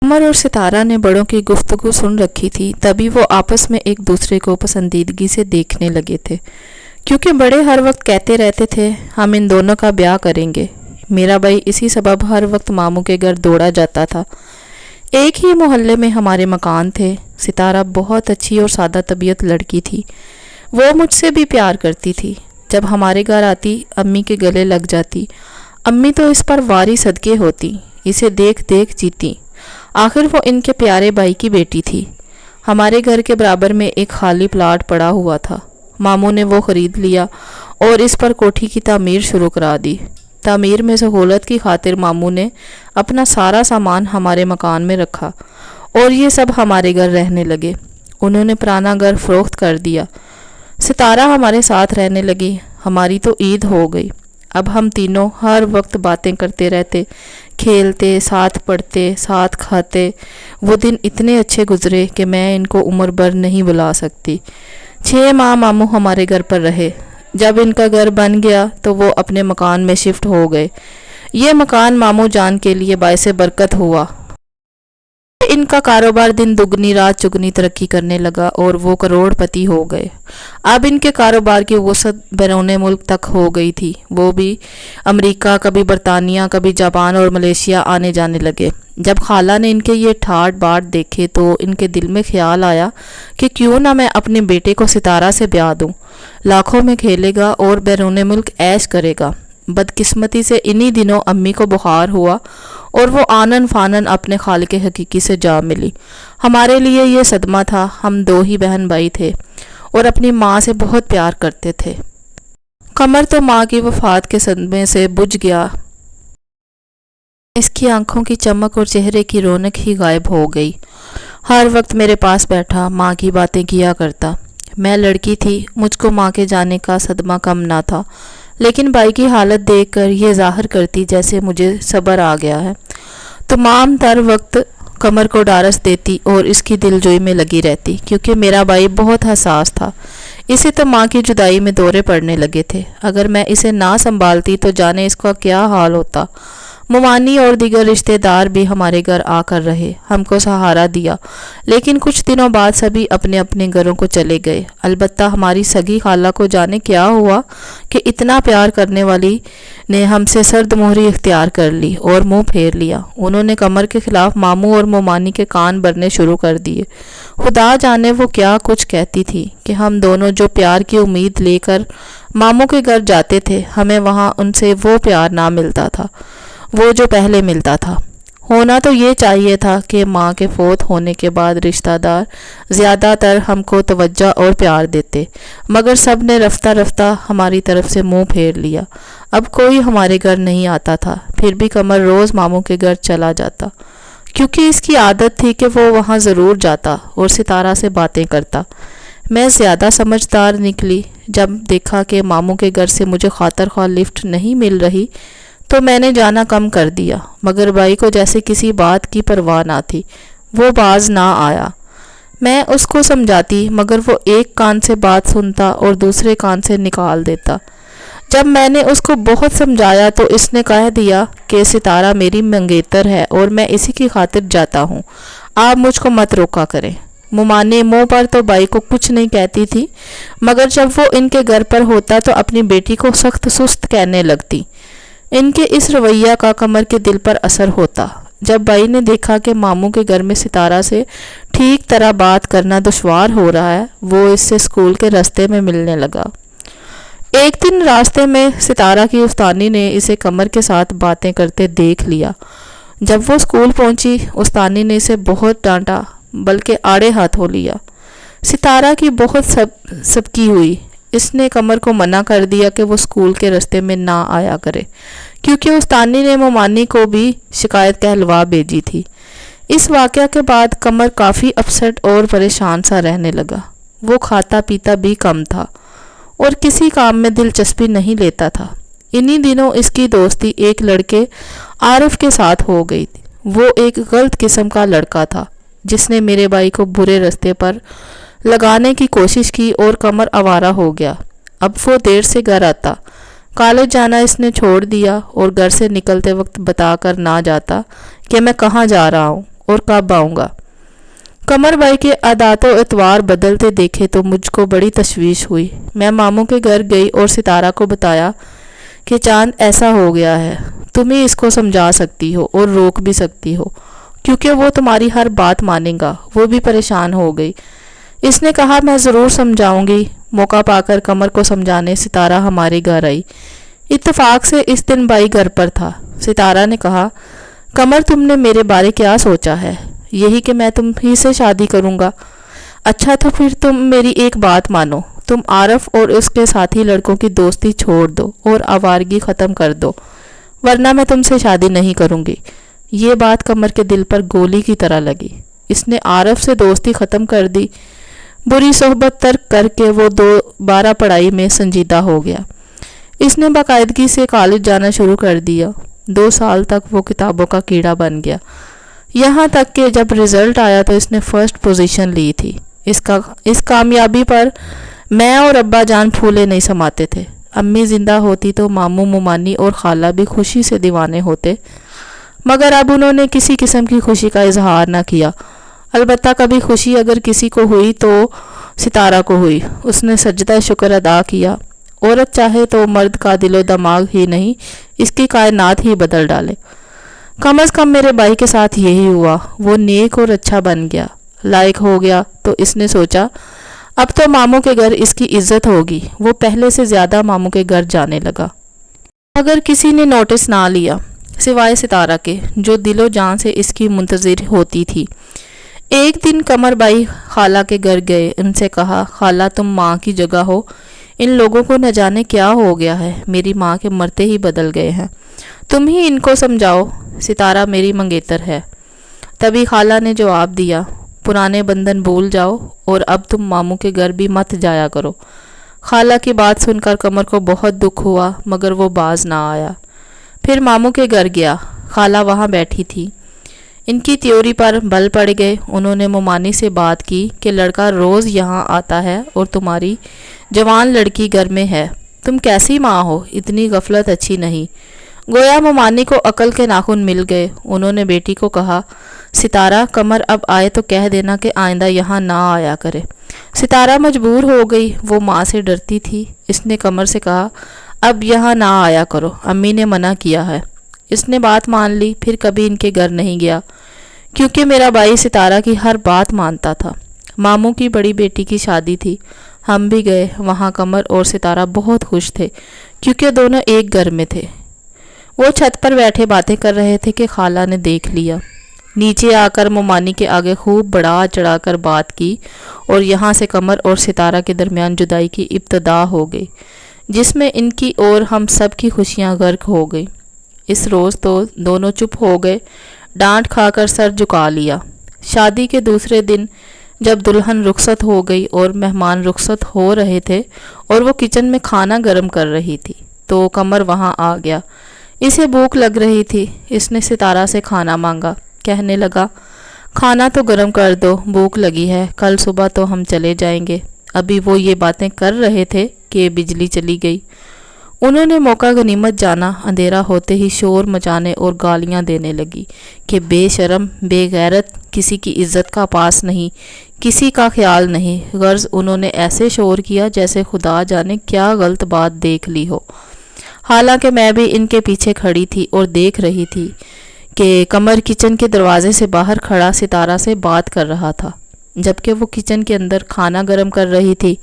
कमर और सितारा ने बड़ों की गुफ्तगू सुन रखी थी, तभी वो आपस में एक दूसरे को पसंदीदगी से देखने लगे थे, क्योंकि बड़े हर वक्त कहते रहते थे हम इन दोनों का ब्याह करेंगे। मेरा भाई इसी सबब हर वक्त मामू के घर दौड़ा जाता था। एक ही मोहल्ले में हमारे मकान थे। सितारा बहुत अच्छी और सादा तबीयत लड़की थी। वो मुझसे भी प्यार करती थी। जब हमारे घर आती अम्मी के गले लग जाती। अम्मी तो इस पर वारी सदके होती, इसे देख देख जीती। आखिर वो इनके प्यारे भाई की बेटी थी। हमारे घर के बराबर में एक खाली प्लाट पड़ा हुआ था। मामू ने वो ख़रीद लिया और इस पर कोठी की तामीर शुरू करा दी। तामीर में सहूलत की खातिर मामू ने अपना सारा सामान हमारे मकान में रखा और ये सब हमारे घर रहने लगे। उन्होंने पुराना घर फ़रोख्त कर दिया। सितारा हमारे साथ रहने लगी। हमारी तो ईद हो गई। अब हम तीनों हर वक्त बातें करते रहते, खेलते, साथ पढ़ते, साथ खाते। वो दिन इतने अच्छे गुजरे कि मैं इनको उम्र भर नहीं भुला सकती। 6 माह मामू हमारे घर पर रहे। जब इनका घर बन गया तो वो अपने मकान में शिफ्ट हो गए। ये मकान मामू जान के लिए बाइसे बरकत हुआ। इनका कारोबार दिन दुगनी रात चुगनी तरक्की करने लगा और वो करोड़पति हो गए। अब इनके कारोबार की वसअत बैरून मुल्क तक हो गई थी। वो भी अमेरिका, कभी बरतानिया, कभी जापान और मलेशिया आने जाने लगे। जब खाला ने इनके ये ठाट बाट देखे तो इनके दिल में ख्याल आया कि क्यों ना मैं अपने बेटे को सितारा से ब्याह दूं। लाखों में खेलेगा और बैरून मुल्क ऐश करेगा। बदकिस्मती से इन्हीं दिनों अम्मी को बुखार हुआ और वो आनन फानन अपने खालिक हकीकी से जा मिली। हमारे लिए ये सदमा था। हम 2 ही बहन भाई थे और अपनी माँ से बहुत प्यार करते थे। कमर तो माँ की वफात के सदमे से बुझ गया। इसकी आंखों की चमक और चेहरे की रौनक ही गायब हो गई। हर वक्त मेरे पास बैठा माँ की बातें किया करता। मैं लड़की थी, मुझको माँ के जाने का सदमा कम ना था, लेकिन भाई की हालत देखकर ये ज़ाहिर करती जैसे मुझे सब्र आ गया है। तमाम तर वक्त कमर को डारस देती और इसकी दिलजोई में लगी रहती, क्योंकि मेरा भाई बहुत हसास था। इसे तो माँ की जुदाई में दौरे पड़ने लगे थे। अगर मैं इसे ना संभालती तो जाने इसका क्या हाल होता। मुमानी और दीगर रिश्तेदार भी हमारे घर आकर रहे, हमको सहारा दिया, लेकिन कुछ दिनों बाद सभी अपने अपने घरों को चले गए। अलबत्ता हमारी सगी खाला को जाने क्या हुआ कि इतना प्यार करने वाली ने हमसे सर्द मोहरी इख्तियार कर ली और मुंह फेर लिया। उन्होंने कमर के खिलाफ मामू और मुमानी के कान भरने शुरू कर दिए। खुदा जाने वो क्या कुछ कहती थी कि हम दोनों जो प्यार की उम्मीद लेकर मामू के घर जाते थे, हमें वहाँ उनसे वो प्यार ना मिलता था वो जो पहले मिलता था। होना तो ये चाहिए था कि माँ के फौत होने के बाद रिश्तेदार ज़्यादातर हमको तवज्जो और प्यार देते, मगर सब ने रफ्ता रफ्ता हमारी तरफ से मुंह फेर लिया। अब कोई हमारे घर नहीं आता था। फिर भी कमर रोज़ मामू के घर चला जाता, क्योंकि इसकी आदत थी कि वो वहाँ ज़रूर जाता और सितारा से बातें करता। मैं ज़्यादा समझदार निकली। जब देखा कि मामू के घर से मुझे खातर ख्वाह लिफ्ट नहीं मिल रही तो मैंने जाना कम कर दिया, मगर भाई को जैसे किसी बात की परवाह ना थी। वो बाज ना आया। मैं उसको समझाती, मगर वो एक कान से बात सुनता और दूसरे कान से निकाल देता। जब मैंने उसको बहुत समझाया तो इसने कह दिया कि सितारा मेरी मंगेतर है और मैं इसी की खातिर जाता हूँ, आप मुझको मत रोका करें। मुमाने मुँह पर तो भाई को कुछ नहीं कहती थी, मगर जब वो इनके घर पर होता तो अपनी बेटी को सख्त सुस्त कहने लगती। इनके इस रवैया का कमर के दिल पर असर होता। जब भाई ने देखा कि मामू के घर में सितारा से ठीक तरह बात करना दुश्वार हो रहा है, वो इससे स्कूल के रास्ते में मिलने लगा। एक दिन रास्ते में सितारा की उस्तानी ने इसे कमर के साथ बातें करते देख लिया। जब वो स्कूल पहुंची, उस्तानी ने इसे बहुत डांटा, बल्कि आड़े हाथों लिया। सितारा की बहुत सबकी हुई। इसने कमर को मना कर दिया कि वो स्कूल के रास्ते में ना आया करे, क्योंकि उस्तानी ने मुमानी को भी शिकायत कहलवा भेजी थी। इस वाक़या के बाद कमर काफ़ी अपसेट और परेशान सा रहने लगा। वो खाता पीता भी कम था और किसी काम में दिलचस्पी नहीं लेता था। इन्हीं दिनों इसकी दोस्ती एक लड़के आरिफ के साथ हो गई थी। वो एक गलत किस्म का लड़का था जिसने मेरे भाई को बुरे रास्ते पर लगाने की कोशिश की और कमर आवारा हो गया। अब वो देर से घर आता। कॉलेज जाना इसने छोड़ दिया और घर से निकलते वक्त बताकर ना जाता कि मैं कहाँ जा रहा हूँ اور کب آؤں گا؟ قمر بھائی کے عادات و اتوار بدلتے دیکھے تو مجھ کو بڑی تشویش ہوئی۔ میں ماموں کے گھر گئی اور ستارہ کو بتایا کہ چاند ایسا ہو گیا ہے، تم ہی اس کو سمجھا سکتی ہو اور روک بھی سکتی ہو، کیونکہ وہ تمہاری ہر بات مانے گا۔ وہ بھی پریشان ہو گئی۔ اس نے کہا میں ضرور سمجھاؤں گی۔ موقع پا کر قمر کو سمجھانے ستارہ ہمارے گھر آئی۔ اتفاق سے اس دن بھائی گھر پر تھا۔ ستارہ نے کہا قمر تم نے میرے بارے کیا سوچا ہے؟ یہی کہ میں تم ہی سے شادی کروں گا۔ اچھا تو پھر تم میری ایک بات مانو، تم عارف اور اس کے ساتھی لڑکوں کی دوستی چھوڑ دو اور آوارگی ختم کر دو، ورنہ میں تم سے شادی نہیں کروں گی۔ یہ بات قمر کے دل پر گولی کی طرح لگی۔ اس نے عارف سے دوستی ختم کر دی۔ بری صحبت ترک کر کے وہ دوبارہ پڑھائی میں سنجیدہ ہو گیا۔ اس نے باقاعدگی سے کالج جانا شروع کر دیا۔ 2 سال تک وہ کتابوں کا کیڑا بن گیا، یہاں تک کہ جب رزلٹ آیا تو اس نے فرسٹ پوزیشن لی تھی۔ اس کامیابی پر میں اور ابا جان پھولے نہیں سماتے تھے۔ امی زندہ ہوتی تو ماموں ممانی اور خالہ بھی خوشی سے دیوانے ہوتے، مگر اب انہوں نے کسی قسم کی خوشی کا اظہار نہ کیا۔ البتہ کبھی خوشی اگر کسی کو ہوئی تو ستارہ کو ہوئی۔ اس نے سجدہ شکر ادا کیا۔ عورت چاہے تو مرد کا دل و دماغ ہی نہیں، اس کی کائنات ہی بدل ڈالے۔ کم از کم میرے بھائی کے ساتھ یہی ہوا۔ وہ نیک اور اچھا بن گیا، لائق ہو گیا، تو اس نے سوچا اب تو ماموں کے گھر اس کی عزت ہوگی۔ وہ پہلے سے زیادہ ماموں کے گھر جانے لگا، مگر کسی نے نوٹس نہ لیا سوائے ستارہ کے، جو دل و جان سے اس کی منتظر ہوتی تھی۔ ایک دن قمر بھائی خالہ کے گھر گئے۔ ان سے کہا خالہ تم ماں کی جگہ ہو، ان لوگوں کو نہ جانے کیا ہو گیا ہے، میری ماں کے مرتے ہی بدل گئے ہیں، تم ہی ان کو سمجھاؤ۔ ستارہ میری منگیتر ہے۔ تبھی خالہ نے جواب دیا پرانے بندھن بھول جاؤ اور اب تم ماموں کے گھر بھی مت جایا کرو۔ خالہ کی بات سن کر قمر کو بہت دکھ ہوا، مگر وہ باز نہ آیا۔ پھر ماموں کے گھر گیا۔ خالہ وہاں بیٹھی تھی۔ ان کی تیوری پر بل پڑ گئے۔ انہوں نے ممانی سے بات کی کہ لڑکا روز یہاں آتا ہے اور تمہاری جوان لڑکی گھر میں ہے، تم کیسی ماں ہو، اتنی غفلت اچھی نہیں۔ گویا ممانی کو عقل کے ناخن مل گئے۔ انہوں نے بیٹی کو کہا ستارہ قمر اب آئے تو کہہ دینا کہ آئندہ یہاں نہ آیا کرے۔ ستارہ مجبور ہو گئی، وہ ماں سے ڈرتی تھی۔ اس نے قمر سے کہا اب یہاں نہ آیا کرو، امی نے منع کیا ہے۔ اس نے بات مان لی، پھر کبھی ان کے گھر نہیں گیا، کیونکہ میرا بھائی ستارہ کی ہر بات مانتا تھا۔ ماموں کی بڑی بیٹی کی شادی تھی، ہم بھی گئے۔ وہاں قمر اور ستارہ بہت خوش تھے، کیونکہ دونوں ایک گھر میں تھے۔ وہ چھت پر بیٹھے باتیں کر رہے تھے کہ خالہ نے دیکھ لیا۔ نیچے آ کر ممانی کے آگے خوب بڑھا چڑھا کر بات کی اور یہاں سے قمر اور ستارہ کے درمیان جدائی کی ابتدا ہو گئی، جس میں ان کی اور ہم سب کی خوشیاں غرق ہو گئی۔ اس روز تو دونوں چپ ہو گئے، ڈانٹ کھا کر سر جھکا لیا۔ شادی کے دوسرے دن جب دلہن رخصت ہو گئی اور مہمان رخصت ہو رہے تھے اور وہ کچن میں کھانا گرم کر رہی تھی تو قمر وہاں آ گیا۔ اسے بھوک لگ رہی تھی۔ اس نے ستارہ سے کھانا مانگا، کہنے لگا کھانا تو گرم کر دو، بھوک لگی ہے، کل صبح تو ہم چلے جائیں گے۔ ابھی وہ یہ باتیں کر رہے تھے کہ بجلی چلی گئی۔ انہوں نے موقع غنیمت جانا، اندھیرا ہوتے ہی شور مچانے اور گالیاں دینے لگی کہ بے شرم، بے غیرت، کسی کی عزت کا پاس نہیں، کسی کا خیال نہیں۔ غرض انہوں نے ایسے شور کیا جیسے خدا جانے کیا غلط بات دیکھ لی ہو۔ حالانکہ میں بھی ان کے پیچھے کھڑی تھی اور دیکھ رہی تھی کہ قمر کچن کے دروازے سے باہر کھڑا ستارہ سے بات کر رہا تھا، جبکہ وہ کچن کے اندر کھانا گرم کر رہی تھی۔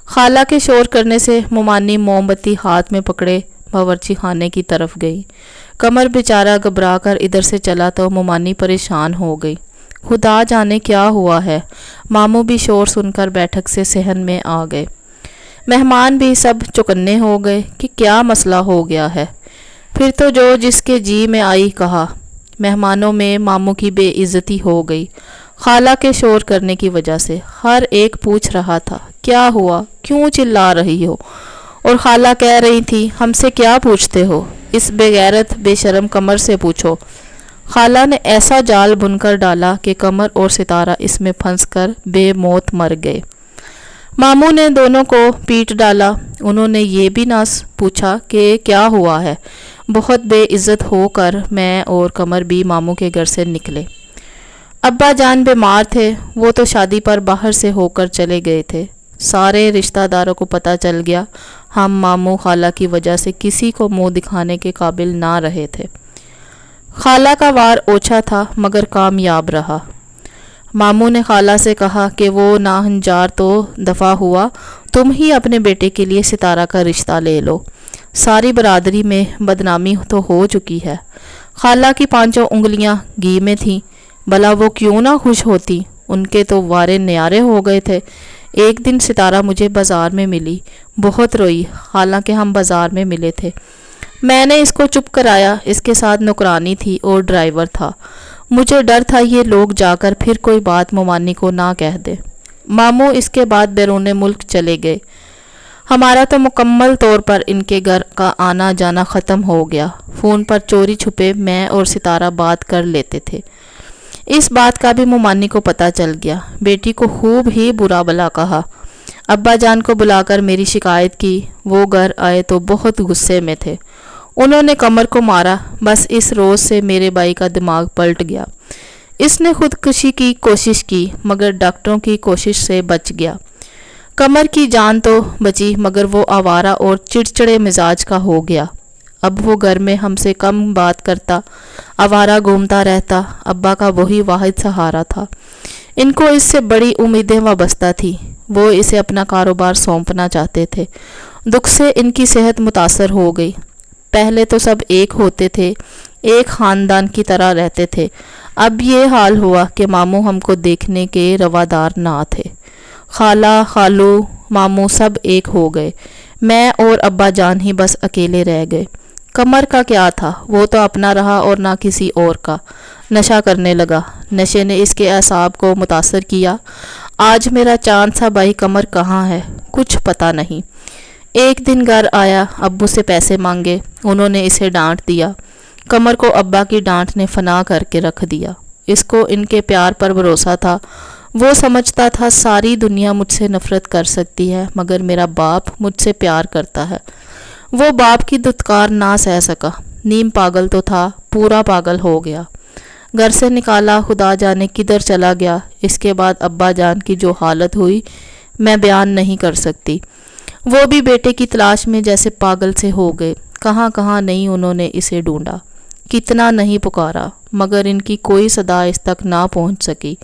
خالہ کے شور کرنے سے ممانی موم بتی ہاتھ میں پکڑے باورچی خانے کی طرف گئی۔ قمر بیچارہ گھبرا کر ادھر سے چلا تو ممانی پریشان ہو گئی۔ خدا جانے کیا ہوا ہے۔ ماموں بھی شور سن کر بیٹھک سے صحن میں آ گئے۔ مہمان بھی سب چوکنے ہو گئے کہ کیا مسئلہ ہو گیا ہے۔ پھر تو جو جس کے جی میں آئی کہا۔ مہمانوں میں ماموں کی بے عزتی ہو گئی خالہ کے شور کرنے کی وجہ سے۔ ہر ایک پوچھ رہا تھا کیا ہوا، کیوں چلا رہی ہو، اور خالہ کہہ رہی تھی ہم سے کیا پوچھتے ہو، اس بے غیرت بے شرم قمر سے پوچھو۔ خالہ نے ایسا جال بن کر ڈالا کہ قمر اور ستارہ اس میں پھنس کر بے موت مر گئے۔ ماموں نے دونوں کو پیٹ ڈالا۔ انہوں نے یہ بھی نہ پوچھا کہ کیا ہوا ہے۔ بہت بے عزت ہو کر میں اور قمر بھی ماموں کے گھر سے نکلے۔ अब्बा जान बीमार थे, वो तो शादी पर बाहर से होकर चले गए थे। सारे रिश्तेदारों को पता चल गया हम मामू खाला की वजह से किसी को मुंह दिखाने के काबिल ना रहे थे। खाला का वार ओछा था मगर कामयाब रहा। मामू ने खाला से कहा कि वो नाहंजार तो दफ़ा हुआ, तुम ही अपने बेटे के लिए सितारा का रिश्ता ले लो। सारी बरादरी में बदनामी तो हो चुकी है। खाला की 5 उंगलियां घी में थीं, भला वो क्यों ना खुश होती, उनके तो वारे न्यारे हो गए थे। एक दिन सितारा मुझे बाज़ार में मिली, बहुत रोई, हालांकि हम बाज़ार में मिले थे। मैंने इसको चुप कराया, इसके साथ नौकरानी थी और ड्राइवर था। मुझे डर था ये लोग जाकर फिर कोई बात ममानी को ना कह दे। मामू इसके बाद बैरून मुल्क चले गए। हमारा तो मुकम्मल तौर पर इनके घर का आना जाना ख़त्म हो गया। फ़ोन पर चोरी छुपे मैं और सितारा बात कर लेते थे। इस बात का भी ममानी को पता चल गया। बेटी को खूब ही बुरा भला कहा। अब्बा जान को बुलाकर मेरी शिकायत की। वो घर आए तो बहुत गुस्से में थे। उन्होंने कमर को मारा। बस इस रोज़ से मेरे भाई का दिमाग पलट गया। इसने खुदकुशी की कोशिश की मगर डॉक्टरों की कोशिश से बच गया। कमर की जान तो बची मगर वो आवारा और चिड़चिड़े मिजाज का हो गया। अब वो घर में हमसे कम बात करता, आवारा घूमता रहता। अब्बा का वही वाहिद सहारा था। इनको इससे बड़ी उम्मीदें वाबस्ता थी। वो इसे अपना कारोबार सौंपना चाहते थे। दुख से इनकी सेहत मुतासर हो गई। पहले तो सब एक होते थे, एक ख़ानदान की तरह रहते थे। अब ये हाल हुआ कि मामू हमको देखने के रवादार ना थे। खाला, खालू, मामू सब एक हो गए। मैं और अब्बा जान ही बस अकेले रह गए। कमर का क्या था, वो तो अपना रहा और ना किसी और का। नशा करने लगा। नशे ने इसके असाब को मुतासर किया। आज मेरा चांद सा भाई कमर कहाँ है, कुछ पता नहीं। एक दिन घर आया, अब्बू से पैसे मांगे। उन्होंने इसे डांट दिया। कमर को अब्बा की डांट ने फना करके रख दिया। इसको इनके प्यार पर भरोसा था। वो समझता था सारी दुनिया मुझसे नफरत कर सकती है मगर मेरा बाप मुझसे प्यार करता है। वो बाप की दुत्कार ना सह सका। नीम पागल तो था, पूरा पागल हो गया। घर से निकाला, खुदा जाने किधर चला गया। इसके बाद अब्बा जान की जो हालत हुई मैं बयान नहीं कर सकती। वो भी बेटे की तलाश में जैसे पागल से हो गए। कहाँ कहाँ नहीं उन्होंने इसे ढूंढा, कितना नहीं पुकारा मगर इनकी कोई सदा इस तक ना पहुँच सकी।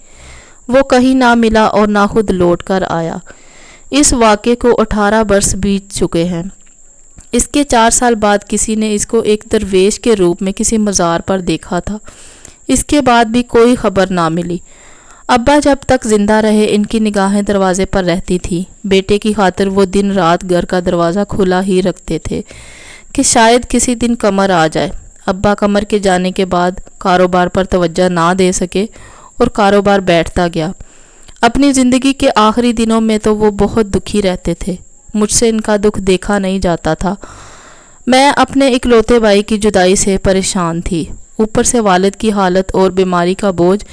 वो कहीं ना मिला और ना खुद लौट कर आया। इस वाक़े को 18 बरस बीत चुके हैं। इसके 4 साल बाद किसी ने इसको एक दरवेश के रूप में किसी मज़ार पर देखा था। इसके बाद भी कोई खबर ना मिली। अब्बा जब तक जिंदा रहे इनकी निगाहें दरवाजे पर रहती थी। बेटे की खातिर वो दिन रात घर का दरवाज़ा खुला ही रखते थे कि शायद किसी दिन कमर आ जाए। अब्बा कमर के जाने के बाद कारोबार पर तवज्जो ना दे सके और कारोबार बैठता गया। अपनी ज़िंदगी के आखिरी दिनों में तो वो बहुत दुखी रहते थे। मुझसे इनका दुख देखा नहीं जाता था। मैं अपने इकलौते भाई की जुदाई से परेशान थी। ऊपर से वालिद की हालत और बीमारी का बोझ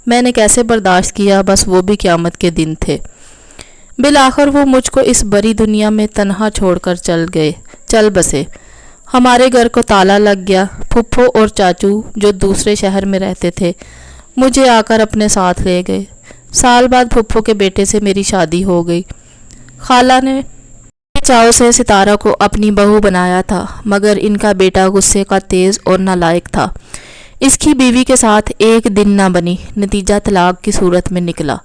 मैंने कैसे बर्दाश्त किया, बस वो भी क़यामत के दिन थे। बिलाखिर वो मुझको इस बड़ी दुनिया में तन्हा छोड़कर चल बसे। हमारे घर को ताला लग गया। फुफ्फो और चाचू जो दूसरे शहर में रहते थे मुझे आकर अपने साथ ले गए। साल बाद फुफ्फो के बेटे से मेरी शादी हो गई। खाला ने चाव से सितारा को अपनी बहू बनाया था मगर इनका बेटा गुस्से का तेज़ और नालायक था। इसकी बीवी के साथ एक दिन ना बनी, नतीजा तलाक की सूरत में निकला।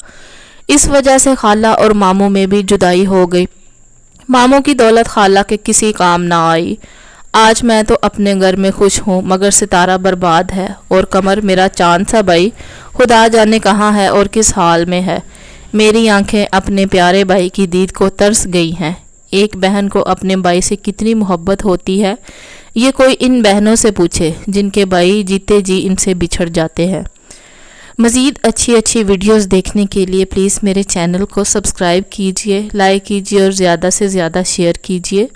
इस वजह से खाला और मामू में भी जुदाई हो गई। मामू की दौलत खाला के किसी काम ना आई। आज मैं तो अपने घर में खुश हूँ मगर सितारा बर्बाद है और कमर मेरा चांद सा भाई खुदा जाने कहाँ है और किस हाल में है। मेरी आंखें अपने प्यारे भाई की दीद को तरस गई हैं। एक बहन को अपने भाई से कितनी मोहब्बत होती है ये कोई इन बहनों से पूछे जिनके भाई जीते जी इनसे बिछड़ जाते हैं। मज़ीद अच्छी वीडियोस देखने के लिए प्लीज़ मेरे चैनल को सब्सक्राइब कीजिए, लाइक कीजिए और ज़्यादा से ज़्यादा शेयर कीजिए।